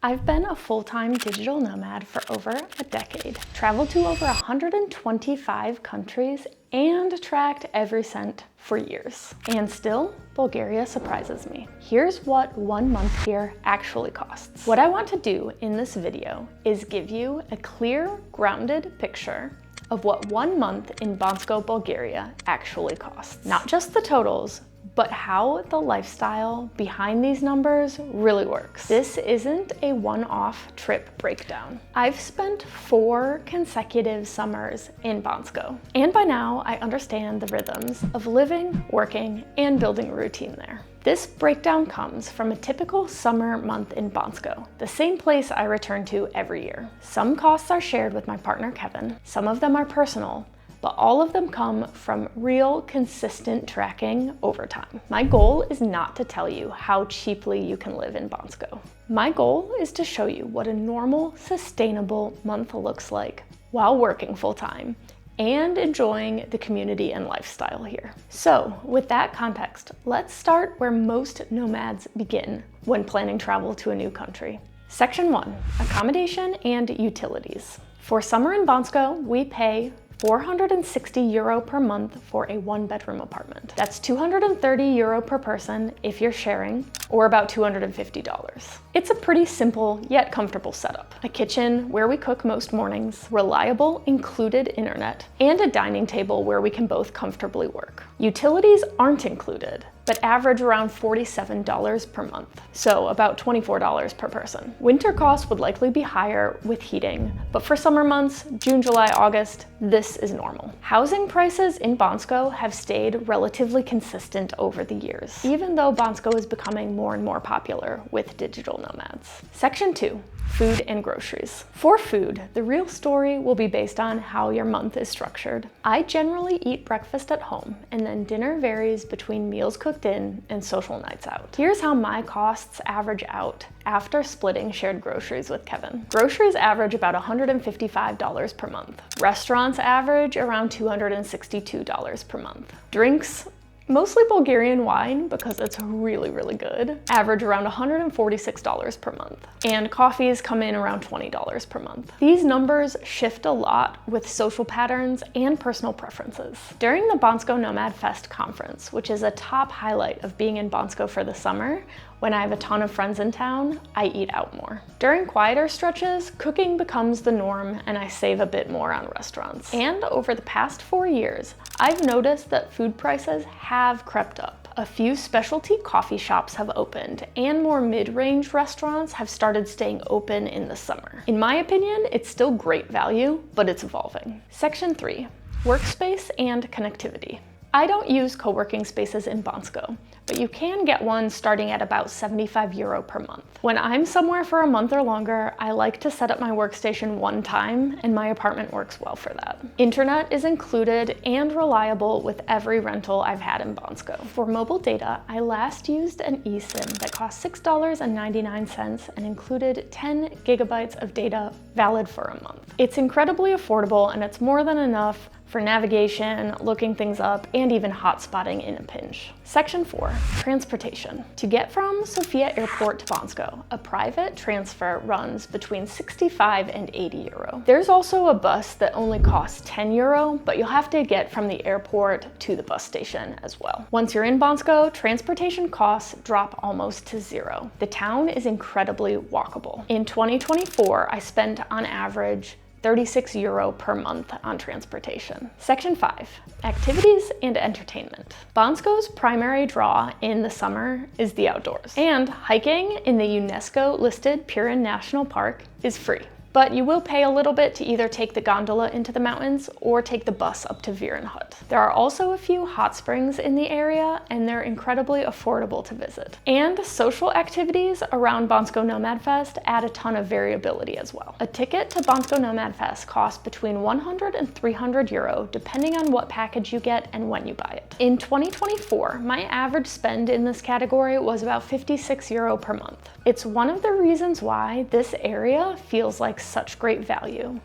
I've been a full-time digital nomad for over a decade, traveled to over 125 countries, and tracked every cent for years. And still, Bulgaria surprises me. Here's what 1 month here actually costs. What I want to do in this video is give you a clear, grounded picture of what 1 month in Bansko, Bulgaria actually costs. Not just the totals, but how the lifestyle behind these numbers really works. This isn't a one-off trip breakdown. I've spent 4 consecutive summers in Bansko, and by now I understand the rhythms of living, working, and building a routine there. This breakdown comes from a typical summer month in Bansko, the same place I return to every year. Some costs are shared with my partner Kevin, some of them are personal, but all of them come from real, consistent tracking over time. My goal is not to tell you how cheaply you can live in Bansko. My goal is to show you what a normal, sustainable month looks like while working full-time and enjoying the community and lifestyle here. So, with that context, let's start where most nomads begin when planning travel to a new country. Section 1, accommodation and utilities. For summer in Bansko, we pay €460 per month for a 1-bedroom apartment. That's €230 per person if you're sharing, or about $250. It's a pretty simple yet comfortable setup. A kitchen where we cook most mornings, reliable included internet, and a dining table where we can both comfortably work. Utilities aren't included, but average around $47 per month, so about $24 per person. Winter costs would likely be higher with heating, but for summer months, June, July, August, this is normal. Housing prices in Bansko have stayed relatively consistent over the years, even though Bansko is becoming more and more popular with digital nomads. Section 2. Food and groceries. For food, the real story will be based on how your month is structured. I generally eat breakfast at home, and then dinner varies between meals cooked in and social nights out. Here's how my costs average out after splitting shared groceries with Kevin. Groceries average about $155 per month. Restaurants average around $262 per month. Drinks, mostly Bulgarian wine because it's really, really good, average around $146 per month. And coffees come in around $20 per month. These numbers shift a lot with social patterns and personal preferences. During the Bansko Nomad Fest conference, which is a top highlight of being in Bansko for the summer, when I have a ton of friends in town, I eat out more. During quieter stretches, cooking becomes the norm and I save a bit more on restaurants. And over the past 4 years, I've noticed that food prices have crept up. A few specialty coffee shops have opened and more mid-range restaurants have started staying open in the summer. In my opinion, it's still great value, but it's evolving. Section 3, workspace and connectivity. I don't use co-working spaces in Bansko, but you can get one starting at about €75 per month. When I'm somewhere for a month or longer, I like to set up my workstation one time, and my apartment works well for that. Internet is included and reliable with every rental I've had in Bansko. For mobile data, I last used an eSIM that cost $6.99 and included 10 gigabytes of data valid for a month. It's incredibly affordable and it's more than enough for navigation, looking things up, and even hotspotting in a pinch. Section 4, transportation. To get from Sofia Airport to Bansko, a private transfer runs between €65 and €80. There's also a bus that only costs €10, but you'll have to get from the airport to the bus station as well. Once you're in Bansko, transportation costs drop almost to zero. The town is incredibly walkable. In 2024, I spent on average €36 per month on transportation. Section 5, activities and entertainment. Bansko's primary draw in the summer is the outdoors, and hiking in the UNESCO-listed Pirin National Park is free. But you will pay a little bit to either take the gondola into the mountains or take the bus up to Virenhut. There are also a few hot springs in the area and they're incredibly affordable to visit. And social activities around Bansko Nomad Fest add a ton of variability as well. A ticket to Bansko Nomad Fest costs between €100 and €300 depending on what package you get and when you buy it. In 2024, my average spend in this category was about €56 per month. It's one of the reasons why this area feels like such great value.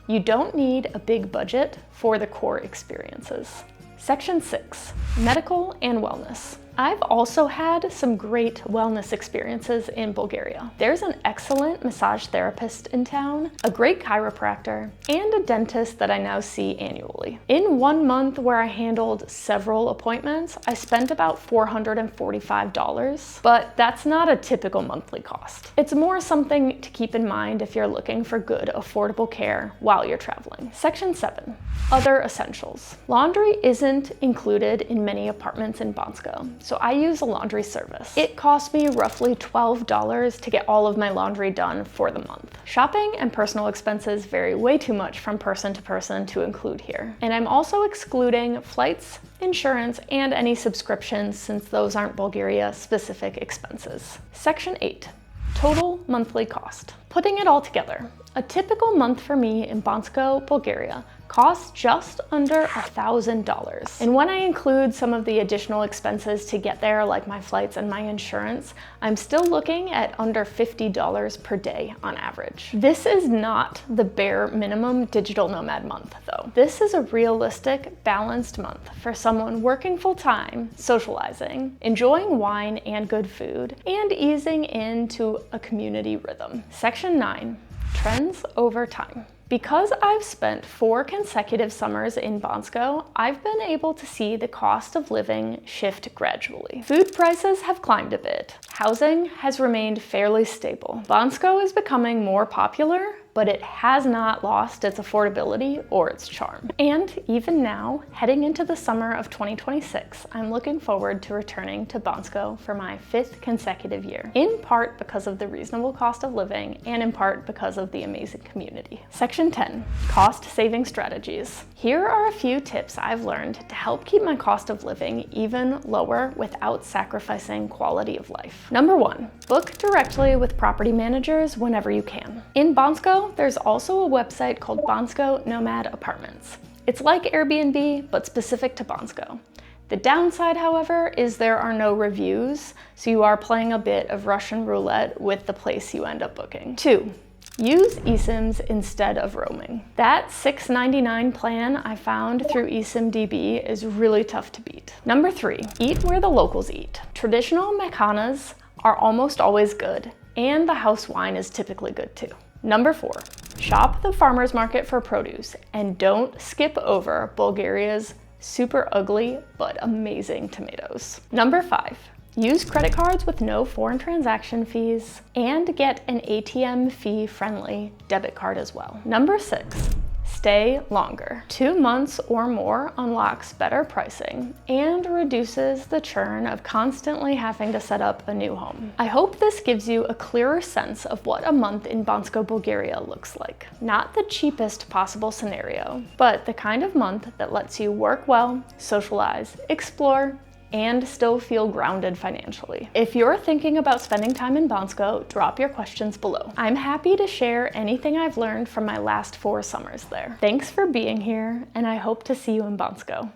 You don't need a big budget for the core experiences. Section 6, medical and wellness. I've also had some great wellness experiences in Bulgaria. There's an excellent massage therapist in town, a great chiropractor, and a dentist that I now see annually. In 1 month where I handled several appointments, I spent about $445, but that's not a typical monthly cost. It's more something to keep in mind if you're looking for good, affordable care while you're traveling. Section 7, other essentials. Laundry isn't included in many apartments in Bansko, so I use a laundry service. It cost me roughly $12 to get all of my laundry done for the month. Shopping and personal expenses vary way too much from person to person to include here. And I'm also excluding flights, insurance, and any subscriptions since those aren't Bulgaria-specific expenses. Section 8, total monthly cost. Putting it all together, a typical month for me in Bansko, Bulgaria costs just under $1,000. And when I include some of the additional expenses to get there, like my flights and my insurance, I'm still looking at under $50 per day on average. This is not the bare minimum digital nomad month though. This is a realistic, balanced month for someone working full-time, socializing, enjoying wine and good food, and easing into a community rhythm. Section 9, trends over time. Because I've spent 4 consecutive summers in Bansko, I've been able to see the cost of living shift gradually. Food prices have climbed a bit. Housing has remained fairly stable. Bansko is becoming more popular, but it has not lost its affordability or its charm. And even now, heading into the summer of 2026, I'm looking forward to returning to Bansko for my 5th consecutive year, in part because of the reasonable cost of living and in part because of the amazing community. Section 10, cost-saving strategies. Here are a few tips I've learned to help keep my cost of living even lower without sacrificing quality of life. Number 1, book directly with property managers whenever you can. In Bansko, there's also a website called Bansko Nomad Apartments. It's like Airbnb, but specific to Bansko. The downside, however, is there are no reviews, so you are playing a bit of Russian roulette with the place you end up booking. 2, use eSIMs instead of roaming. That $6.99 plan I found through eSIMDB is really tough to beat. Number 3, eat where the locals eat. Traditional mekhanas are almost always good, and the house wine is typically good too. Number 4, shop the farmer's market for produce and don't skip over Bulgaria's super ugly but amazing tomatoes. Number 5, use credit cards with no foreign transaction fees and get an ATM fee-friendly debit card as well. Number 6, stay longer. 2 months or more unlocks better pricing and reduces the churn of constantly having to set up a new home. I hope this gives you a clearer sense of what a month in Bansko, Bulgaria looks like. Not the cheapest possible scenario, but the kind of month that lets you work well, socialize, explore, and still feel grounded financially. If you're thinking about spending time in Bansko, drop your questions below. I'm happy to share anything I've learned from my last 4 summers there. Thanks for being here, and I hope to see you in Bansko.